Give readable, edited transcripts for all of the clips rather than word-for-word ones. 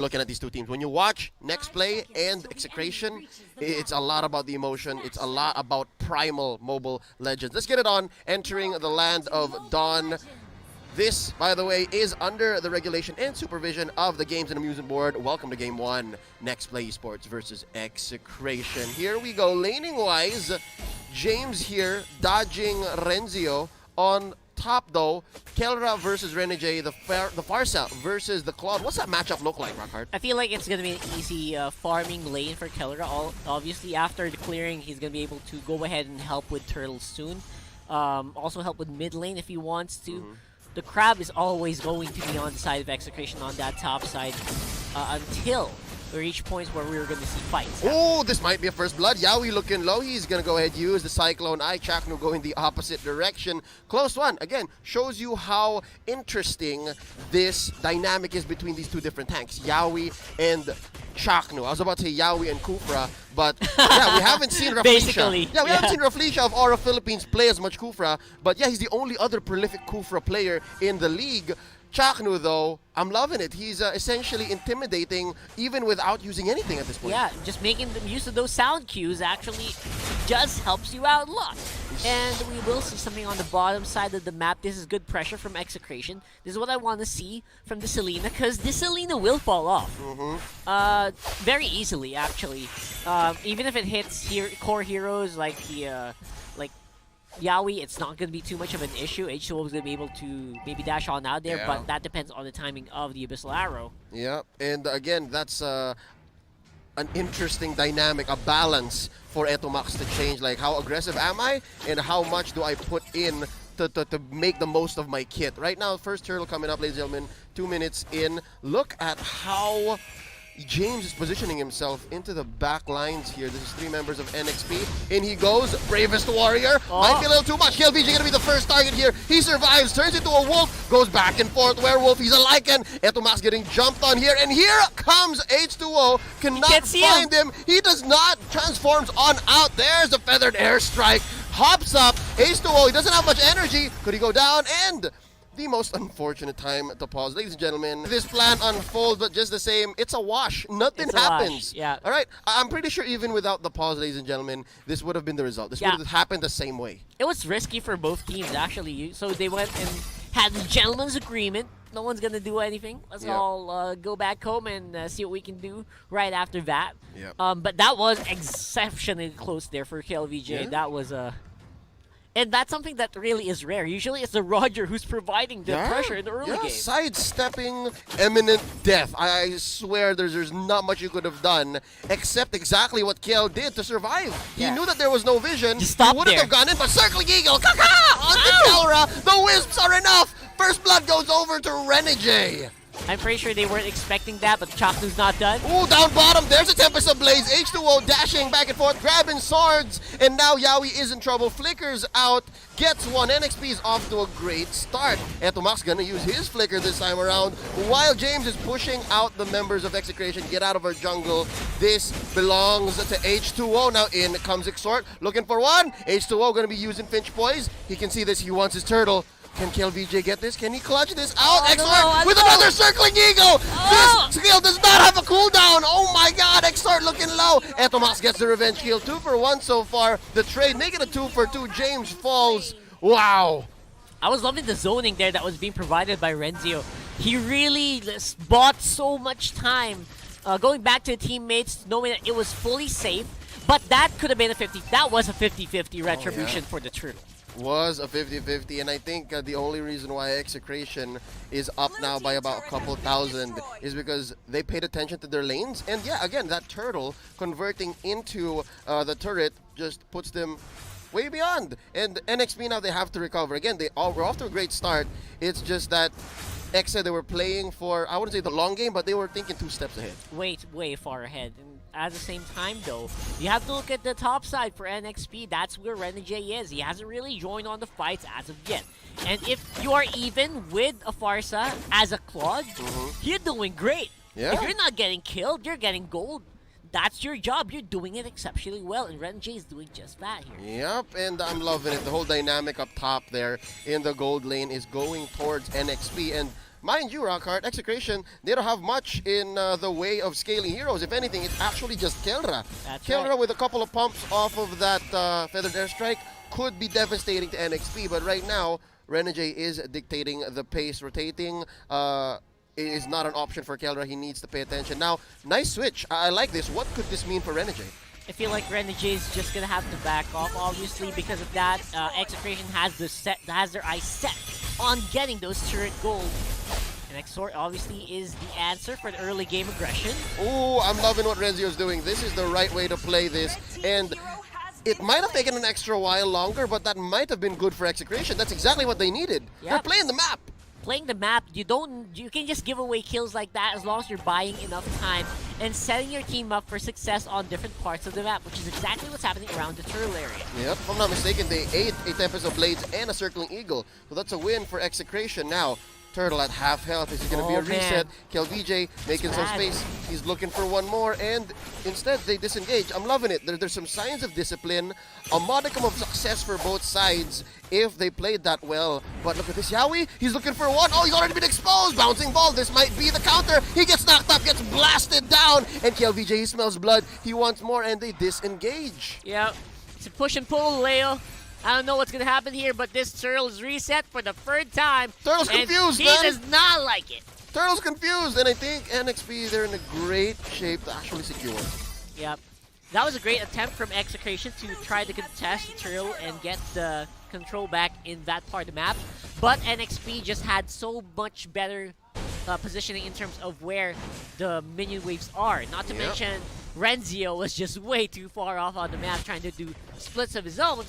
looking at these two teams. When you watch Nexplay and Execration, it's a lot about the emotion. It's a lot about primal Mobile Legends. Let's get it on. Entering the land of Dawn. This, by the way, is under the regulation and supervision of the Games and Amusement Board. Welcome to Game 1, Nexplay Esports versus Execration. Here we go, laning-wise. James here, dodging Renzio. On top, though, Kelra versus Renegade, the Farsa versus the Claude. What's that matchup look like, Rockhard? I feel like it's going to be an easy farming lane for Kelra. Obviously, after the clearing, he's going to be able to go ahead and help with turtles soon. Also help with mid lane if he wants to. The Crab is always going to be on the side of Execration on that top side until we reach points where we're going to see fights. Oh, this might be a first blood. Yawi looking low. He's going to go ahead and use the Cyclone Eye. Chaknu going the opposite direction. Close one. Again, shows you how interesting this dynamic is between these two different tanks, Yawi and Chaknu. I was about to say Yawi and Kufra, but yeah, we haven't seen Raflisha. Basically. Yeah, we haven't seen Raflisha of Aura Philippines play as much Kufra, but yeah, he's the only other prolific Kufra player in the league. Chaknu, though, I'm loving it. He's essentially intimidating even without using anything at this point. Yeah, just making them use of those sound cues actually just helps you out a lot. And we will see something on the bottom side of the map. This is good pressure from Execration. This is what I want to see from the Selena, because this Selena will fall off. Very easily, actually. Even if it hits core heroes like the Yawi, it's not going to be too much of an issue. H2O is going to be able to maybe dash on out there, but that depends on the timing of the Abyssal Arrow. Yeah, and again, that's an interesting dynamic, a balance for Etomax to change. Like, how aggressive am I, and how much do I put in to make the most of my kit? Right now, first turtle coming up, ladies and gentlemen, 2 minutes in. Look at how James is positioning himself into the back lines here. This is 3 members of NXP. In he goes, Bravest Warrior. Might be a little too much. KLVJ gonna be the first target here. He survives, turns into a wolf, goes back and forth. Werewolf, he's a Lycan. Etomax getting jumped on here, and here comes H2O. Cannot find him. He does not. Transforms on out. There's a feathered airstrike. Hops up. H2O, he doesn't have much energy. Could he go down? And the most unfortunate time to pause. Ladies and gentlemen, this plan unfolds, but just the same, it's a wash. Nothing happens. Yeah. All right, I'm pretty sure even without the pause, ladies and gentlemen, this would have been the result. This would have happened the same way. It was risky for both teams, actually. So they went and had the gentleman's agreement. No one's going to do anything. Let's all go back home and see what we can do right after that. But that was exceptionally close there for KLVJ. That was and that's something that really is rare. Usually it's the Roger who's providing the pressure in the early game. Sidestepping imminent death. I swear there's not much you could have done except exactly what KL did to survive. He knew that there was no vision. Just stop he wouldn't have gone in, but Circling Eagle, kaka! On the Kelra, the Wisps are enough! First blood goes over to Renegade. I'm pretty sure they weren't expecting that, but Chaknu's not done. Ooh, down bottom, there's a Tempest Ablaze. H2O dashing back and forth, grabbing swords. And now Yawi is in trouble, flickers out, gets one. NXP is off to a great start. Etomax gonna use his flicker this time around, while James is pushing out the members of Execration. Get out of our jungle. This belongs to H2O. Now in comes Exort, looking for one. H2O gonna be using Finch Poise. He can see this, he wants his turtle. Can KLVJ get this? Can he clutch this out? Exort with another Circling Eagle! This skill does not have a cooldown! Oh my god, Exort looking low! Etomax gets the revenge kill. 2 for 1 so far. The trade, make it a 2 for 2. James falls. Wow. I was loving the zoning there that was being provided by Renzio. He really bought so much time going back to the teammates, knowing that it was fully safe. But that could have been a 50. That was a 50-50 retribution for the Turtle. Was a 50-50, and I think the only reason why Execration is up now by about a couple thousand is because they paid attention to their lanes. And yeah, again, that turtle converting into the turret just puts them way beyond. And NXP now, they have to recover. Again, they were off to a great start. It's just that Exa, they were playing for, I wouldn't say the long game, but they were thinking 2 steps ahead. Way far ahead. And at the same time, though, you have to look at the top side for NXP. That's where Renegade is. He hasn't really joined on the fights as of yet. And if you are even with a Farsa as a Claude, you're doing great. If you're not getting killed, you're getting gold. That's your job. You're doing it exceptionally well, and Renegade is doing just that here. Yep, and I'm loving it. The whole dynamic up top there in the gold lane is going towards NXP, and mind you, Rockhart, Execration, they don't have much in the way of scaling heroes. If anything, it's actually just Kelra. That's Kelra right. with a couple of pumps off of that Feathered Airstrike could be devastating to NXP, but right now, Renegade is dictating the pace. Rotating is not an option for Kelra. He needs to pay attention. Now, nice switch. I like this. What could this mean for Renegade? I feel like Renegade's just gonna have to back off, obviously, because of that. Execration has their eyes set on getting those turret gold. And Exort obviously is the answer for the early game aggression. Oh, I'm loving what Renzio's doing. This is the right way to play this. And it might have taken an extra while longer, but that might have been good for Execration. That's exactly what they needed. Yep. They're playing the map. Playing the map, you can just give away kills like that as long as you're buying enough time and setting your team up for success on different parts of the map, which is exactly what's happening around the turtle area. Yep, if I'm not mistaken, they ate a Tempest of Blades and a Circling Eagle. So that's a win for Execration. Now, Turtle at half health. Is it going to be a reset? KLVJ making some space. He's looking for one more, and instead they disengage. I'm loving it. There's some signs of discipline, a modicum of success for both sides if they played that well. But look at this Yawi. He's looking for one. Oh, he's already been exposed. Bouncing ball. This might be the counter. He gets knocked up, gets blasted down, and KLVJ, he smells blood. He wants more, and they disengage. Yeah, it's a push and pull, Leo. I don't know what's going to happen here, but this Turtle is reset for the third time. Turtle's confused, he man. does not like it. Turtle's confused, and I think NXP, they're in a great shape to actually secure. Yep. That was a great attempt from Execration to try to contest the Turtle and get the control back in that part of the map. But NXP just had so much better positioning in terms of where the minion waves are. Not to mention, Renzio was just way too far off on the map trying to do splits of his own.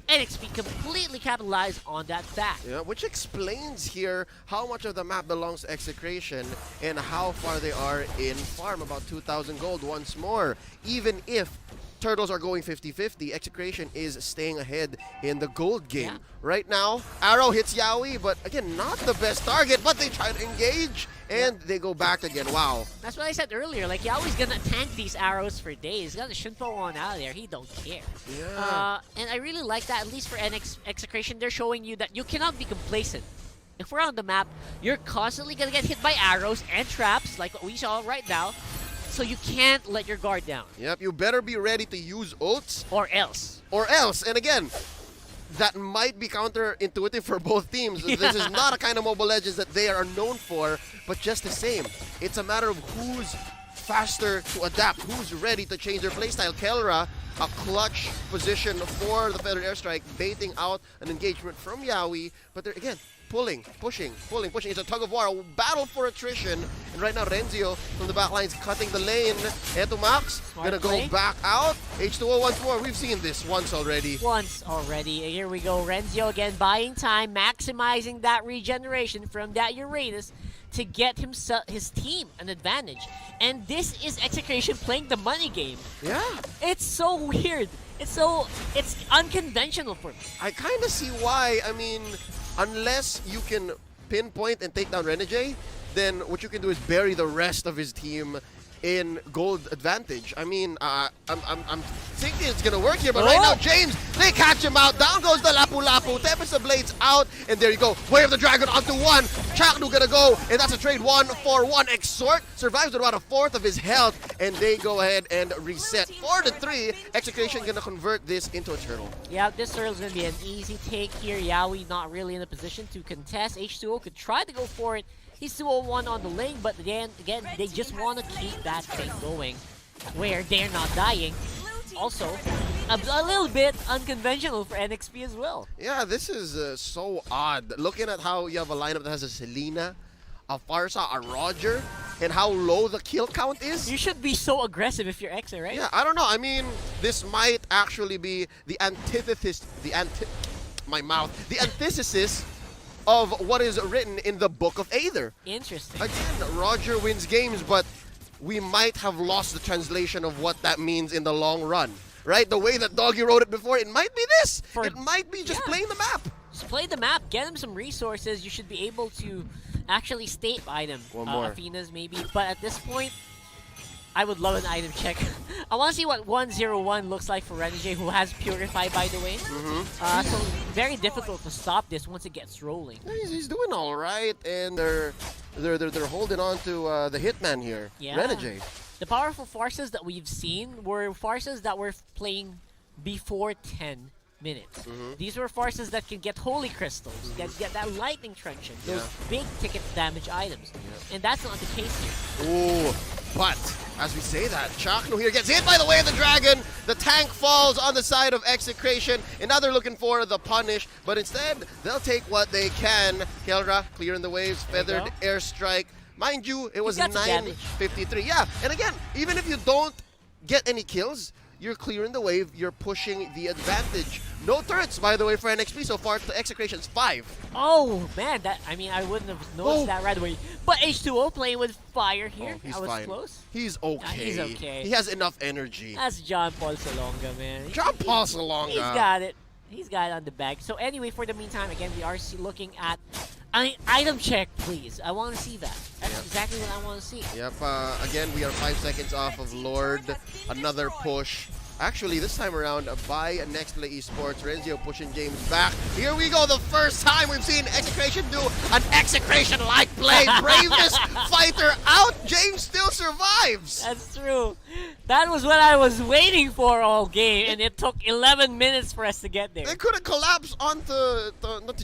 NXP completely capitalized on that fact. Yeah, which explains here how much of the map belongs to Execration and how far they are in farm, about 2,000 gold once more. Even if Turtles are going 50-50, Execration is staying ahead in the gold game. Yeah. Right now, Arrow hits Yaoi, but again, not the best target, but they try to engage, and they go back again. Wow. That's what I said earlier, like Yaoi's gonna tank these arrows for days. He's got the Shunpo on out of there, he don't care. Yeah. And I really like that, at least for Execration, they're showing you that you cannot be complacent. If we're on the map, you're constantly gonna get hit by arrows and traps, like what we saw right now. So you can't let your guard down. Yep, you better be ready to use ults. Or else. Or else. And again, that might be counterintuitive for both teams. Yeah. This is not a kind of Mobile Legends that they are known for, but just the same. It's a matter of who's faster to adapt, who's ready to change their playstyle. Kelra, a clutch position for the Feathered Airstrike, baiting out an engagement from Yaoi, but they're, again, pulling, pushing. It's a tug of war, a battle for attrition. And right now, Renzio from the back line's cutting the lane. Eto Max gonna go back out. H2O once more. We've seen this once already. Here we go. Renzio again buying time, maximizing that regeneration from that Uranus to get his team an advantage. And this is Execration playing the money game. Yeah. It's so weird. It's unconventional for me. I kind of see why. I mean, unless you can pinpoint and take down Renegade, then what you can do is bury the rest of his team in gold advantage. I mean, I'm thinking it's gonna work here, but right now, James, they catch him out. Down goes the Lapu Lapu. Tempest of Blades out, and there you go. Way of the Dragon onto one. Chaknu gonna go, and that's a trade 1-for-1. Exort survives with about a fourth of his health, and they go ahead and reset. 4-3. Execration gonna convert this into a turtle. Yeah, this turtle's gonna be an easy take here. Yaoi not really in a position to contest. H2O could try to go for it. He's 201 on the lane, but again, they just want to keep that thing going where they're not dying. Also, a little bit unconventional for NXP as well. Yeah, this is so odd. Looking at how you have a lineup that has a Selena, a Farsa, a Roger, and how low the kill count is. You should be so aggressive if you're Exa, right? Yeah, I don't know. I mean, this might actually be the antithesis, the antithesis of what is written in the Book of Aether. Interesting. Again, Roger wins games, but we might have lost the translation of what that means in the long run. Right? The way that Doggy wrote it before, it might be this. It might be just playing the map. Just play the map, get him some resources. You should be able to actually state item. One more. Athena's maybe. But at this point, I would love an item check. I want to see what 101 looks like for Renegade, who has Purify, by the way. So very difficult to stop this once it gets rolling. He's doing all right, and they're they're holding on to the hitman here, Yeah. Renegade. The powerful forces that we've seen were forces that were playing before 10 minutes. These were forces that can get holy crystals, that get that lightning truncheon, those big ticket damage items. And that's not the case here. Ooh, but as we say that, Chakno here gets hit by the way of the dragon. The tank falls on the side of Execration, and now they're looking for the punish, but instead they'll take what they can. Kelra clearing the waves, feathered airstrike. Mind you, it was got some damage. 953. Yeah, and again, even if you don't get any kills, you're clearing the wave, you're pushing the advantage. No turrets, by the way, for NXP so far. To Execration's 5. Oh man, I wouldn't have noticed that right away. But H2O playing with fire here. He's I was fine. close. He's okay. He's okay. He has enough energy. That's John Paul Salonga, man. John Paul Salonga. He's got it. He's got it on the bag. So anyway, for the meantime, again, we are looking at an item check, please. I want to see that. That's exactly what I want to see. Yep, again, we are 5 seconds off of Lord. Another push. Actually, this time around, by Nexplay Esports, Renzio pushing James back. Here we go, the first time we've seen Execration do an Execration-like play. Bravest fighter out, James still survives. That's true. That was what I was waiting for all game, and it took 11 minutes for us to get there. They could have collapsed onto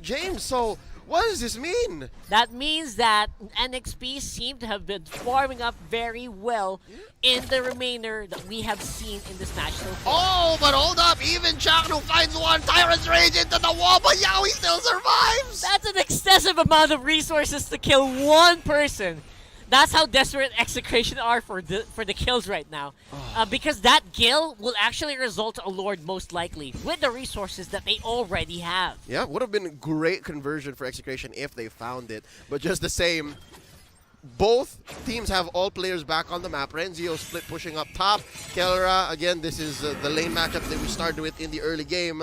James, so what does this mean? That means that NXP seem to have been forming up very well in the remainder that we have seen in this match so far. Oh, but hold up, even Chakno finds one. Tyrant's Rage into the wall, but Yaoi still survives. That's an excessive amount of resources to kill one person. That's how desperate Execration are for the kills right now. Because that kill will actually result to a Lord most likely with the resources that they already have. Yeah, would have been a great conversion for Execration if they found it. But just the same, both teams have all players back on the map. Renzio split pushing up top. Kelra, again, this is the lane matchup that we started with in the early game.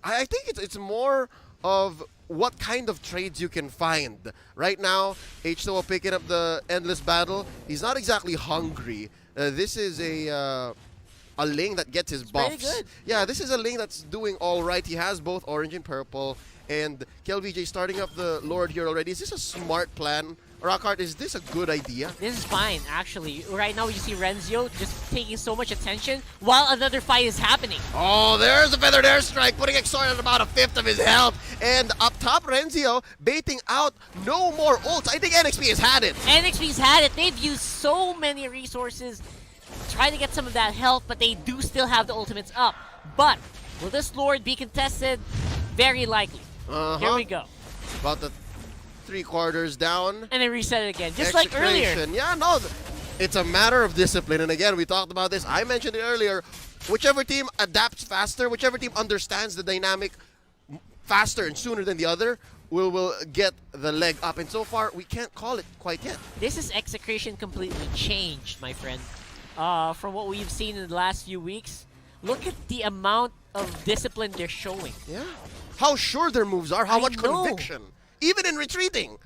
I think it's more of what kind of trades you can find. Right now, H2O picking up the endless battle. He's not exactly hungry. This is a lane that gets his buffs. Pretty good. Yeah, this is a lane that's doing all right. He has both orange and purple. And KLVJ starting up the Lord here already. Is this a smart plan? Rockhart, is this a good idea? This is fine, actually. Right now, you see Renzio just taking so much attention while another fight is happening. Oh, there's a feathered airstrike, putting Exor at about a fifth of his health. And up top, Renzio baiting out no more ults. I think NXP has had it. NXP's had it. They've used so many resources trying to get some of that health, but they do still have the ultimates up. But will this Lord be contested? Very likely. Here we go. About the 3/4 down. And then reset it again, just like earlier. Execration. Yeah, no, it's a matter of discipline. And again, we talked about this. I mentioned it earlier. Whichever team adapts faster, whichever team understands the dynamic faster and sooner than the other, will get the leg up. And so far, we can't call it quite yet. This is Execration completely changed, my friend. From what we've seen in the last few weeks, look at the amount of discipline they're showing. Yeah. How sure their moves are, how much know. conviction. Even in retreating.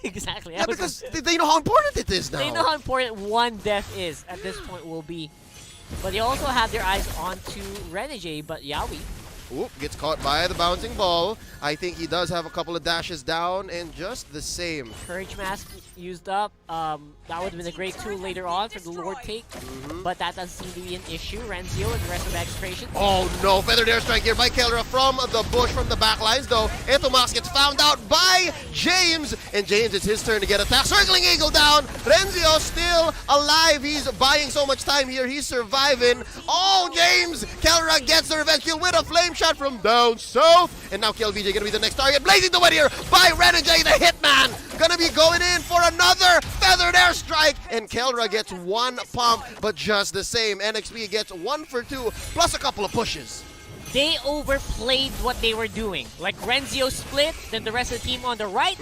Exactly. Yeah, because they know how important it is now. They know how important one death is at this point will be. But they also have their eyes onto Renegade, but Yaoi. Oop, gets caught by the bouncing ball. I think he does have a couple of dashes down, and just the same. Courage Mask used up. That would have been a great tool later on for the Lord take, but that doesn't seem to be an issue. Renzio and the rest of Execration. Oh no, feathered airstrike here by Kelra from the bush, from the back lines though. Etomax gets found out by James, and James, it's his turn to get attacked. Circling Eagle down. Renzio still alive. He's buying so much time here. He's surviving. Oh, James! Kelra gets the revenge kill with a flame shot from down south. And now KLVJ gonna be the next target. Blazing the way here by Renegade, the hitman. Gonna be going in for another feathered airstrike. And Kelra gets one pump, but just the same. NXP gets 1 for 2, plus a couple of pushes. They overplayed what they were doing. Like Renzio split, then the rest of the team on the right.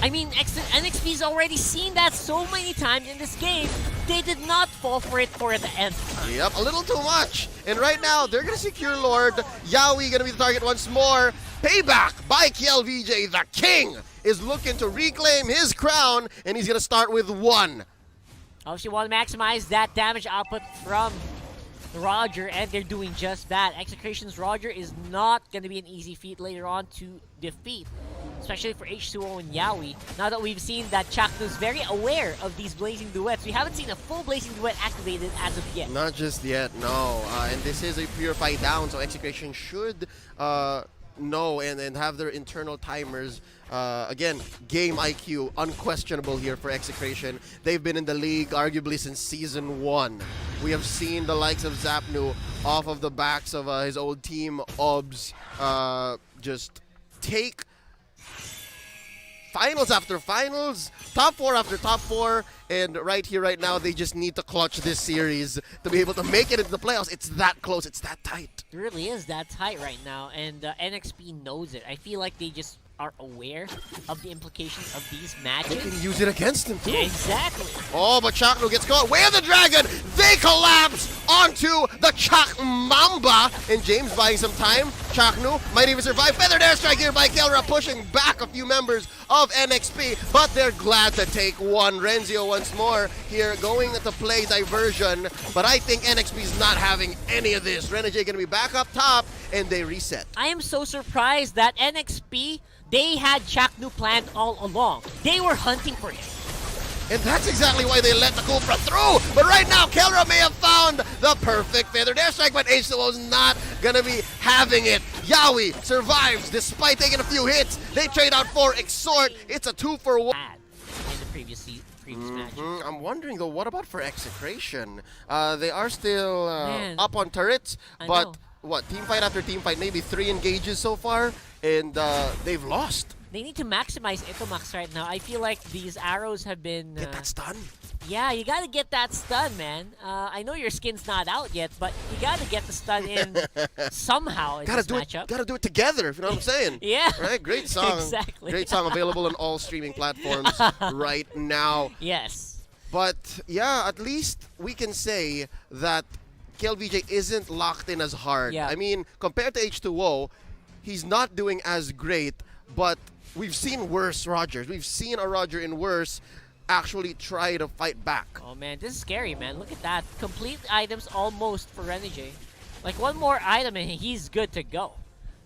I mean, NXP's already seen that so many times in this game. They did not fall for it for the end. Yep, a little too much. And right now, they're gonna secure Lord. Yaoi gonna be the target once more. Payback by KLVJ. The king is looking to reclaim his crown, and he's gonna start with 1. Obviously want to maximize that damage output from Roger, and they're doing just that. Execration's Roger is not going to be an easy feat later on to defeat. especially for H2O and Yaoi. Now that we've seen that Chaknu's very aware of these Blazing Duets, we haven't seen a full Blazing Duet activated as of yet. Not just yet, no. And this is a Purify down, so Execration should know and have their internal timers. Again, game IQ, unquestionable here for Execration. They've been in the league arguably since Season 1. We have seen the likes of Zapnu off of the backs of his old team, OBS, just take finals after finals, top 4 after top 4, and right here, right now, they just need to clutch this series to be able to make it into the playoffs. It's that close, it's that tight. It really is that tight right now, and NXP knows it. I feel like they just are aware of the implications of these matches. They can use it against him too. Yeah, exactly. Oh, but Chaknu gets caught. Way of the Dragon! They collapse onto the Chak Mamba. And James buying some time. Chaknu might even survive. Feathered airstrike here by Kelra, pushing back a few members of NXP, but they're glad to take one. Renzio once more here going to play diversion, but I think NXP's not having any of this. Renegade gonna be back up top, and they reset. I am so surprised that NXP, they had Chaknu planned all along. They were hunting for him. And that's exactly why they let the Cobra through. But right now, Kelra may have found the perfect feathered airstrike, but H2O's not gonna be having it. Yaoi survives despite taking a few hits. They trade out for Exhort. It's a 2-for-1. In the previous match. I'm wondering though, what about for Execration? They are still Man, up on turrets, I but know. what, team fight after team fight, maybe 3 engages so far, and they've lost. They need to maximize Itomax right now. I feel like these arrows have been... Get that stun. Yeah, you gotta get that stun, man. I know your skin's not out yet, but you gotta get the stun in somehow in this matchup. Gotta do it together, if you know what I'm saying. Yeah. Right? Great song. Exactly. Great song, available on all streaming platforms right now. Yes. But yeah, at least we can say that KLVJ isn't locked in as hard. Yeah. I mean, compared to H2O, he's not doing as great, but we've seen worse Rogers. We've seen a Roger in worse actually try to fight back. Oh man, this is scary, man. Look at that. Complete items almost for Renegade. Like one more item and he's good to go.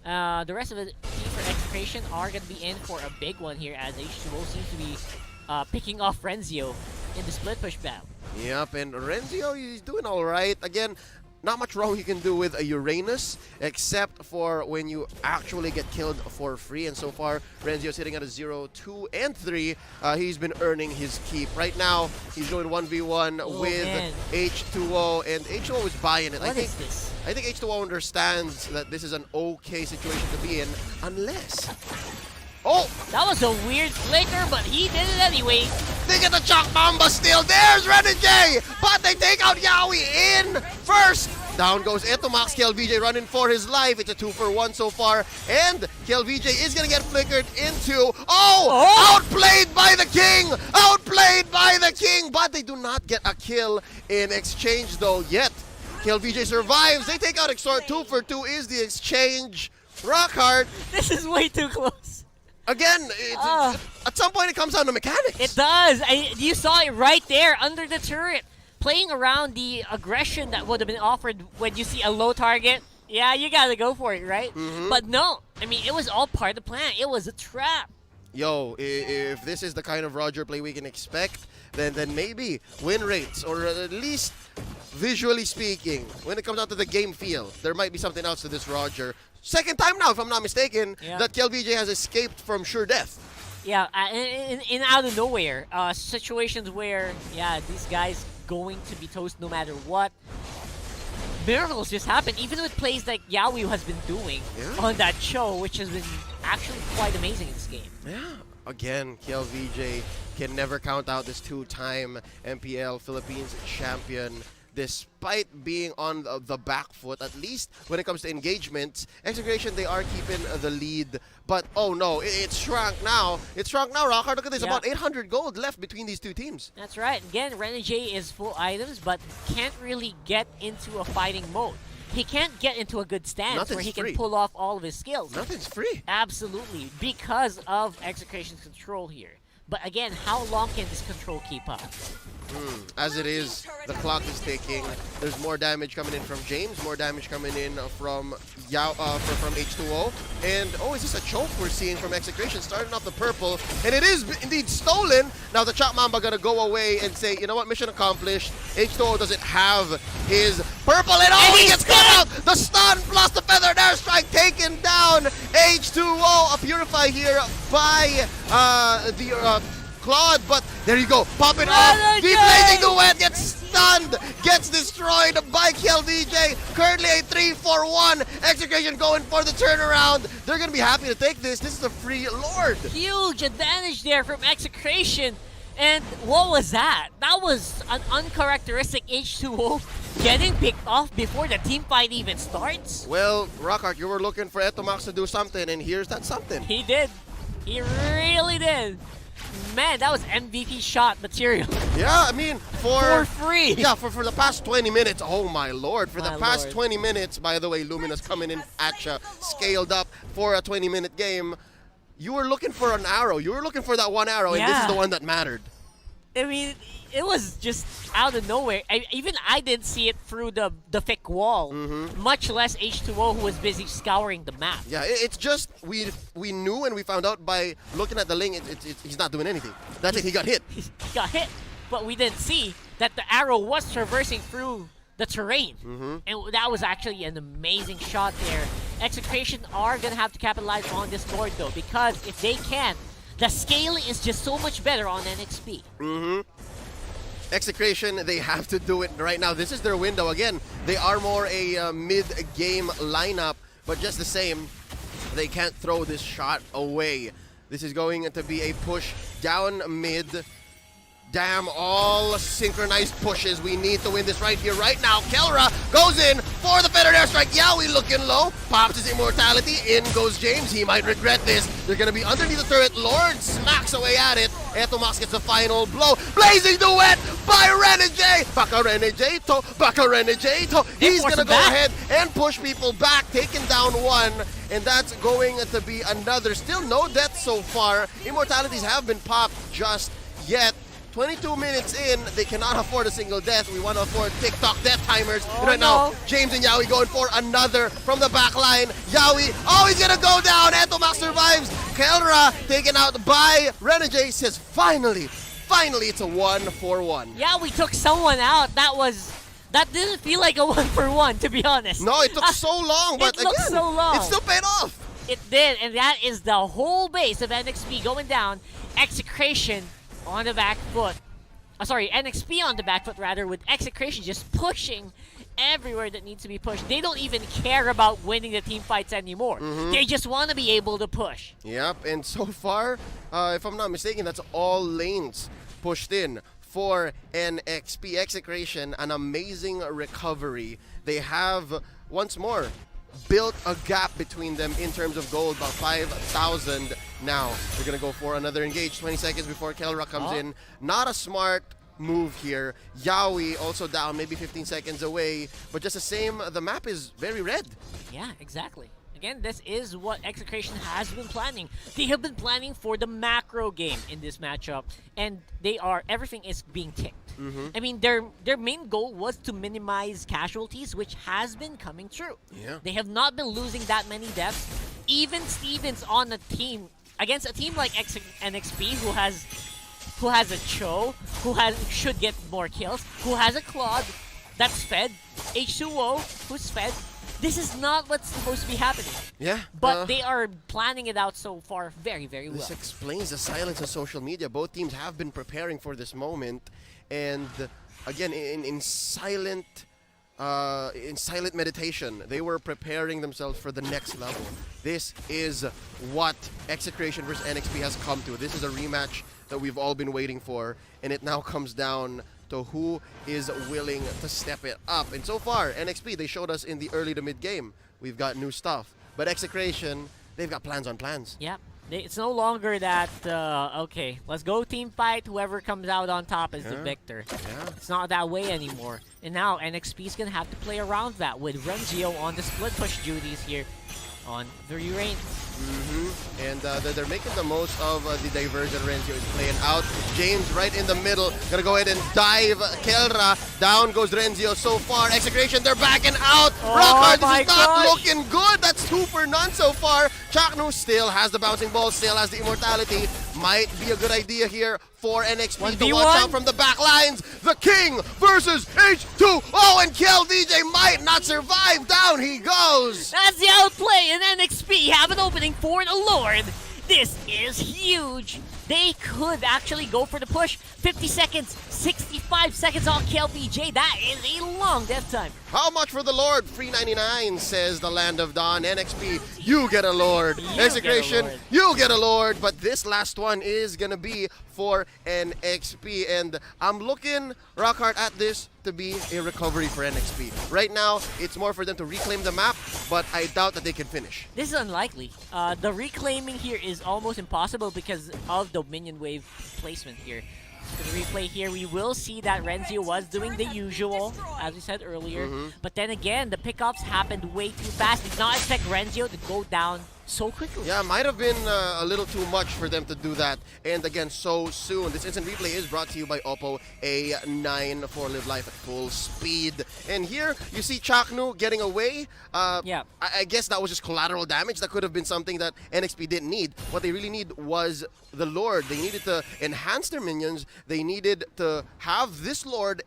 The rest of the team for Execration are going to be in for a big one here as H2O seems to be picking off Renzio in the split push battle. Yep, and Renzio, he's doing all right. Again, not much wrong you can do with a Uranus, except for when you actually get killed for free. And so far, Renzio sitting at a 0, 2, and 3. He's been earning his keep. Right now, he's going 1v1 with man. H2O, and H2O is buying it. What is this? I think H2O understands that this is an okay situation to be in, unless... Oh! That was a weird flicker, but he did it anyway. They get the Chak Mamba still. There's Renegade! But they take out Yaoi in first. Down goes Etomax. KLVJ running for his life. It's a 2-for-1 so far. And KLVJ is going to get flickered into... Oh! Outplayed by the King! Outplayed by the King! But they do not get a kill in exchange though yet. KLVJ survives. They take out Exhort. 2-for-2 is the exchange. Rock hard. This is way too close. Again, at some point it comes down to mechanics. It does. You saw it right there under the turret. Playing around the aggression that would have been offered when you see a low target. Yeah, you gotta go for it, right? But no. I mean, it was all part of the plan. It was a trap. Yo, if this is the kind of Roger play we can expect, then maybe win rates, or at least visually speaking, when it comes down to the game feel, there might be something else to this Roger. Second time now, if I'm not mistaken, that KLVJ has escaped from sure death. Yeah, in out of nowhere, situations where, yeah, these guys going to be toast no matter what. Miracles just happen, even with plays like Yaoi has been doing on that show, which has been actually quite amazing in this game. Yeah. Again, KLVJ can never count out this 2-time MPL Philippines champion. Despite being on the back foot, at least when it comes to engagements, Execration, they are keeping the lead. But, oh no, it's shrunk now. It's shrunk now, Rockhard. Look at this, about 800 gold left between these two teams. That's right. Again, Renegade is full items, but can't really get into a fighting mode. He can't get into a good stance where he can pull off all of his skills. Nothing's free. Absolutely, because of Execration's control here. But again, how long can this control keep up? As it is, the clock is ticking. There's more damage coming in from James, more damage coming in from from H2O. And oh, is this a choke we're seeing from Execration? Starting off the purple, and it is indeed stolen. Now the Chop Mamba gonna go away and say, you know what, mission accomplished. H2O doesn't have his purple at all. He gets cut out. The stun plus the feathered airstrike taken down. H2O, a purify here by the Claude, but there you go, pop it off. Deep Blazing Duet gets stunned, gets destroyed by KLDJ. Currently a 3-4-1. Execration going for the turnaround. They're gonna be happy to take this. This is a free Lord. Huge advantage there from Execration. And what was that? That was an uncharacteristic H2O getting picked off before the team fight even starts. Well, Rockhart, you were looking for Etomax to do something, and here's that something. He did. He really did. Man, that was MVP shot material. Yeah, I mean, For free. Yeah, for the past 20 minutes, oh my lord. For the past 20 minutes, by the way, Luminous coming in at ya, scaled up for a 20-minute game. You were looking for an arrow. You were looking for that one arrow, and this is the one that mattered. I mean, it was just out of nowhere. Even I didn't see it through the thick wall, much less H2O, who was busy scouring the map. Yeah, it's just we knew and we found out by looking at the link. He's not doing anything. That's it. He got hit. He got hit, but we didn't see that the arrow was traversing through the terrain, and that was actually an amazing shot there. Execration are gonna have to capitalize on this board though, because if they can, the scaling is just so much better on NXP. Execration, they have to do it right now. This is their window. Again, they are more a mid-game lineup, but just the same, they can't throw this shot away. This is going to be a push down mid. Damn, all synchronized pushes. We need to win this right here, right now. Kelra goes in for the feathered airstrike. Yawi looking low. Pops his immortality. In goes James. He might regret this. They're going to be underneath the turret. Lord smacks away at it. Etomax gets the final blow. Blazing Duet by Renegade. Baka Renegade. Baka Renegade. He's going to go ahead and push people back. Taking down one. And that's going to be another. Still no deaths so far. Immortalities have been popped just yet. 22 minutes in, they cannot afford a single death. We want to afford TikTok death timers. And right now, James and Yawi going for another from the back line. Yawi, oh, he's going to go down. Etomax survives. Kelra taken out by Renegade says, finally, it's a 1-4-1. Yeah, we took someone out. That didn't feel like a 1-for-1, to be honest. No, it took so long, but it took so long. It still paid off. It did, and that is the whole base of NXP going down. Execration on the back foot. NXP on the back foot rather, with Execration just pushing everywhere that needs to be pushed. They don't even care about winning the team fights anymore. They just want to be able to push. Yep, and so far, if I'm not mistaken, that's all lanes pushed in for NXP. Execration, an amazing recovery. They have, once more, built a gap between them in terms of gold, about 5,000 now. They're going to go for another engage, 20 seconds before Kelra comes in. Not a smart move here. Yawi also down, maybe 15 seconds away, but just the same, the map is very red. Yeah, exactly. Again, this is what Execration has been planning. They have been planning for the macro game in this matchup, and everything is being ticked. I mean, their main goal was to minimize casualties, which has been coming true. Yeah. They have not been losing that many deaths. Even Stevens on a team, against a team like NXP, who has a Cho, should get more kills, who has a Claude that's fed, H2O, who's fed. This is not what's supposed to be happening. Yeah. But they are planning it out so far very, very well. This explains the silence on social media. Both teams have been preparing for this moment. And again, in silent meditation, they were preparing themselves for the next level. This is what Execration versus NXP has come to. This is a rematch that we've all been waiting for. And it now comes down to who is willing to step it up. And so far, NXP, they showed us in the early to mid game, we've got new stuff. But Execration, they've got plans on plans. Yeah. It's no longer that, okay, let's go team fight, whoever comes out on top is the victor. Yeah. It's not that way anymore. And now NXP is going to have to play around that with Renzio on the split push duties here on the Urain. And they're making the most of the diversion. Renzio is playing out. James right in the middle. Gonna go ahead and dive Kelra. Down goes Renzio so far. Execration, they're backing out. Rockhard, this is not looking good. That's 2 for none so far. Chaknu still has the bouncing ball, still has the immortality. Might be a good idea here for NXP to watch out from the back lines. The King versus H2O, and Kel VJ might not survive. Down he goes. That's the outplay, and NXP have an opening for the Lord. This is huge. They could actually go for the push. 50 seconds, 65 seconds on KLVJ. That is a long death time. How much for the Lord? Free 99, says the Land of Dawn. NXP, you get a Lord. Execration, you get a Lord. But this last one is going to be for NXP. And I'm looking, Rockhart, at this to be a recovery for NXP. Right now, it's more for them to reclaim the map, but I doubt that they can finish. This is unlikely. The reclaiming here is almost impossible because of the minion wave placement here. For the replay here, we will see that Renzio was doing the usual, as we said earlier. But then again, the pickups happened way too fast. Did not expect Renzio to go down so quickly. Yeah, might have been a little too much for them to do that. And again, so soon. This instant replay is brought to you by Oppo A9 for Live Life at full speed. And here, you see Chaknu getting away. Yeah. I guess that was just collateral damage. That could have been something that NXP didn't need. What they really need was the Lord. They needed to enhance their minions. They needed to have this Lord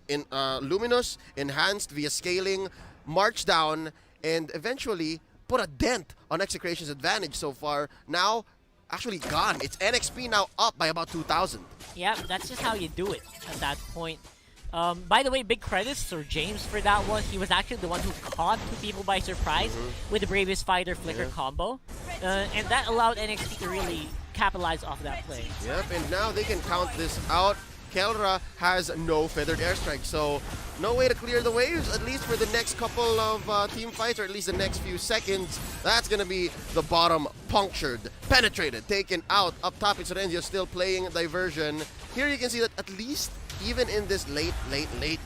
in Luminous, enhanced via scaling, march down, and eventually put a dent on Execration's advantage so far. Now, actually gone. It's NXP now up by about 2,000. Yeah, that's just how you do it at that point. By the way, big credits to James for that one. He was actually the one who caught 2 people by surprise with the Bravest Fighter Flicker combo. And that allowed NXP to really capitalize off that play. Yep, and now they can count this out. Kelra has no feathered airstrike, so no way to clear the waves, at least for the next couple of team fights, or at least the next few seconds. That's going to be the bottom punctured, penetrated, taken out. Up top, it's Renzio still playing diversion. Here you can see that at least even in this late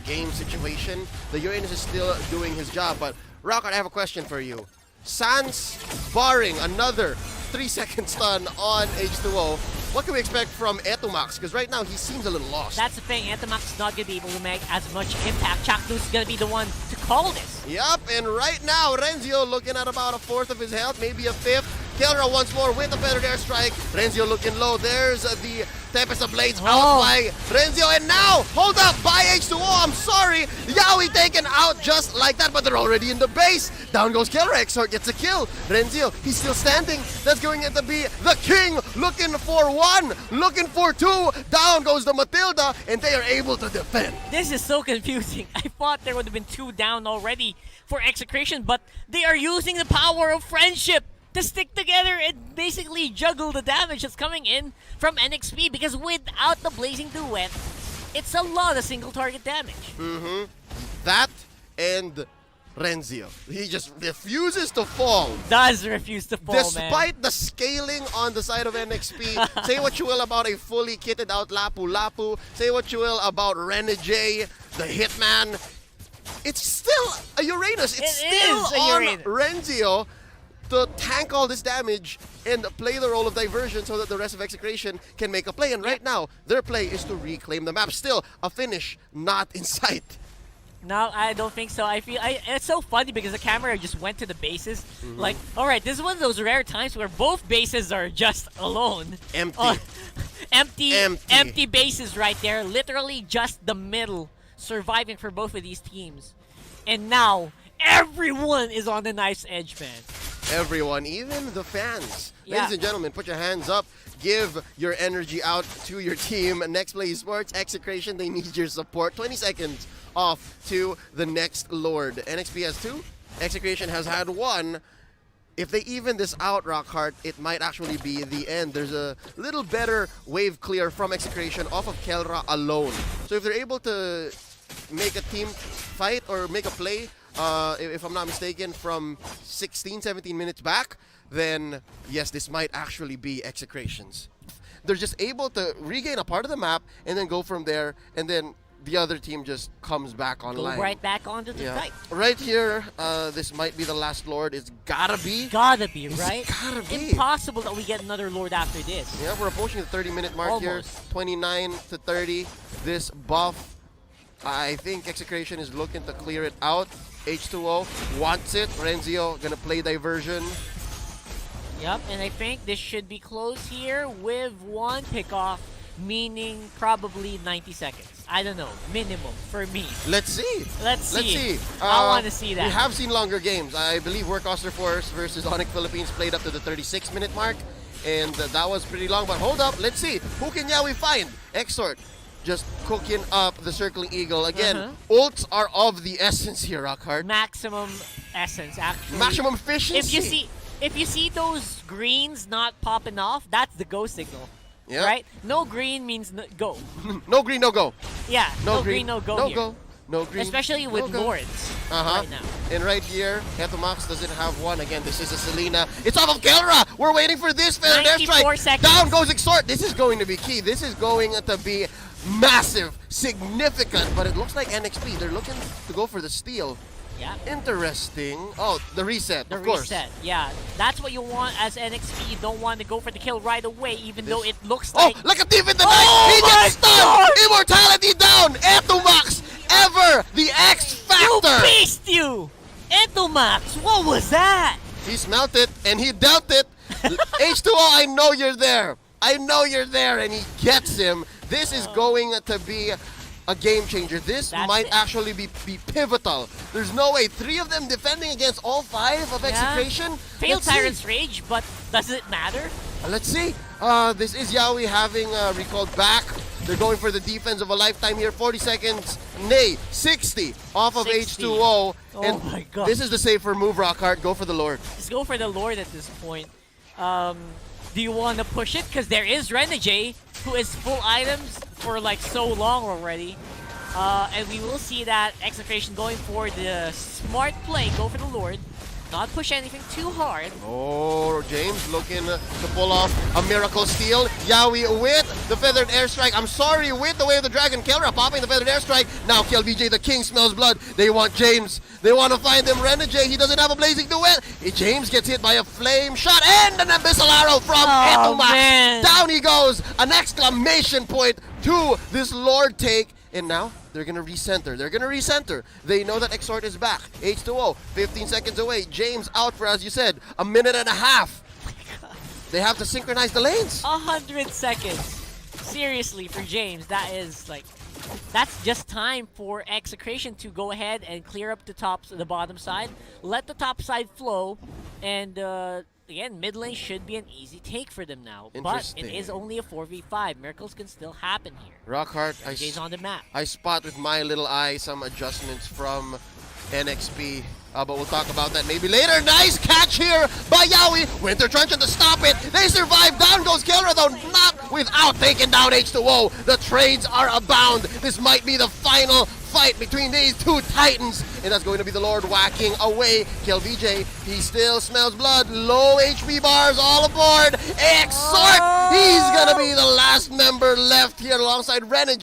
game situation, the Uranus is still doing his job. But Rocket, I have a question for you. Sans barring another 3-second stun on H2O, what can we expect from Etomax? Because right now he seems a little lost. That's the thing, Etomax is not going to be able to make as much impact. Chaknu's going to be the one to call this. Yup, and right now Renzio looking at about 1/4 of his health, maybe a 5th. Kelra once more with a feathered airstrike. Renzio looking low. There's the Tempest of Blades out by Renzio. And now, hold up, by H2O. I'm sorry. Yaoi taken out just like that, but they're already in the base. Down goes Kelra. Exort gets a kill. Renzio, he's still standing. That's going to be the King looking for 1, looking for 2. Down goes the Matilda, and they are able to defend. This is so confusing. I thought there would have been 2 down already for Execration, but they are using the power of friendship to stick together and basically juggle the damage that's coming in from NXP, because without the Blazing Duet, it's a lot of single target damage. That and Renzio. He just refuses to fall. Does refuse to fall, Despite the scaling on the side of NXP. Say what you will about a fully kitted out Lapu Lapu. Say what you will about Renegade, the Hitman. It's still a Uranus. It's still on Renzio to tank all this damage and play the role of diversion so that the rest of Execration can make a play. And right now, their play is to reclaim the map. Still, a finish not in sight. No, I don't think so. I feel it's so funny because the camera just went to the bases. Like, all right, this is one of those rare times where both bases are just alone. Empty. Empty bases right there. Literally just the middle surviving for both of these teams. And now, everyone is on the knife's edge, man. Everyone, even the fans. Ladies and gentlemen, put your hands up. Give your energy out to your team. Nexplay Esports, Execration, they need your support. 20 seconds off to the next Lord. NXP has 2. Execration has had 1. If they even this out, Rockhart, it might actually be the end. There's a little better wave clear from Execration off of Kelra alone. So if they're able to make a team fight or make a play, if I'm not mistaken, from 16, 17 minutes back, then yes, this might actually be Execrations. They're just able to regain a part of the map and then go from there and then the other team just comes back Go online. right back onto the Yeah. fight. Right here, this might be the last Lord. It's gotta be. Gotta be, It's right? gotta be. Impossible that we get another Lord after this. Yeah, we're approaching the 30-minute mark Almost. here. 29 to 30. This buff, I think Execration is looking to clear it out. H2O wants it. Renzio gonna play diversion. Yep, and I think this should be close here with one pickoff, meaning probably 90 seconds. I don't know, minimum for me. Let's see. Let's see. I I want to see that. We have seen longer games. I believe Workoster Force versus Onyx Philippines played up to the 36-minute mark, and that was pretty long. But hold up, let's see. Who can Yawi find? Exort just cooking up the Circling Eagle. Again, ults are of the essence here, Rockhard. Maximum essence, actually. Maximum efficiency. If you see those greens not popping off, that's the go signal. Yeah. Right? No green means no, go. No green, no go. Yeah, No, green, no go no here. go. No green. Especially with no go. Lords Uh-huh. right now. And right here, Hetomax doesn't have one. Again, this is a Selena. It's off of Kelra. We're waiting for this feathered 94 airstrike. seconds. Down goes Exort. This is going to be key. This is going to be massive, significant. But it looks like NXP. They're looking to go for the steal. Yeah. Interesting. Oh, the reset, The of course. reset, yeah. That's what you want as NXP. You don't want to go for the kill right away, even though it looks Oh, like... like a thief in the Oh night. He my gets stunned. God! Immortality down. Etomax, ever the X You Factor. beast, you! Entomax, what was that? He smelt it and he dealt it. H2O, I know you're there. I know you're there, and he gets him. This is going to be a game changer. This That's might it. actually be pivotal. There's no way. 3 of them defending against all 5 of Execration. Fail Let's see. Tyrant's Rage, but does it matter? Let's see. This is Yawi having recalled back. They're going for the defense of a lifetime here. 40 seconds. Nay, 60 off of 60. H2O. Oh and my God. This is the safer move, Rockhart. Go for the Lord. Just go for the Lord at this point. Do you want to push it? Because there is Renegade, who is full items for like so long already. And we will see that Execration going for the smart play, go for the Lord. Not push anything too hard. Oh, James looking to pull off a miracle steal. Yawi with the feathered airstrike. I'm sorry, with the way of the dragon. Kelra popping the feathered airstrike. Now KLBJ, the king, smells blood. They want James. They want to find him. Renegade, he doesn't have a blazing duet. James gets hit by a flame shot and an abyssal arrow from Etomax. Man. Down he goes. An exclamation point to this Lord take. And now, they're going to recenter. They're going to recenter. They know that Exort is back. H2O, 15 seconds away. James out for, as you said, a minute and a half. They have to synchronize the lanes. 100 seconds. Seriously, for James, that is like... That's just time for Execration to go ahead and clear up the bottom side. Let the top side flow. And, again, mid lane should be an easy take for them now. But it is only a 4v5. Miracles can still happen here. Rockhart, Jay's on the map. I spot with my little eye some adjustments from NXP. But we'll talk about that maybe later. Nice catch here by Yawi. Winter Truncheon to stop it. They survive. Down goes Kelra, though not without taking down H2O. The trades are abound. This might be the final fight between these two titans. And that's going to be the Lord whacking away. KLVJ, he still smells blood. Low HP bars all aboard. Exort, he's going to be the last member left here alongside Renegade.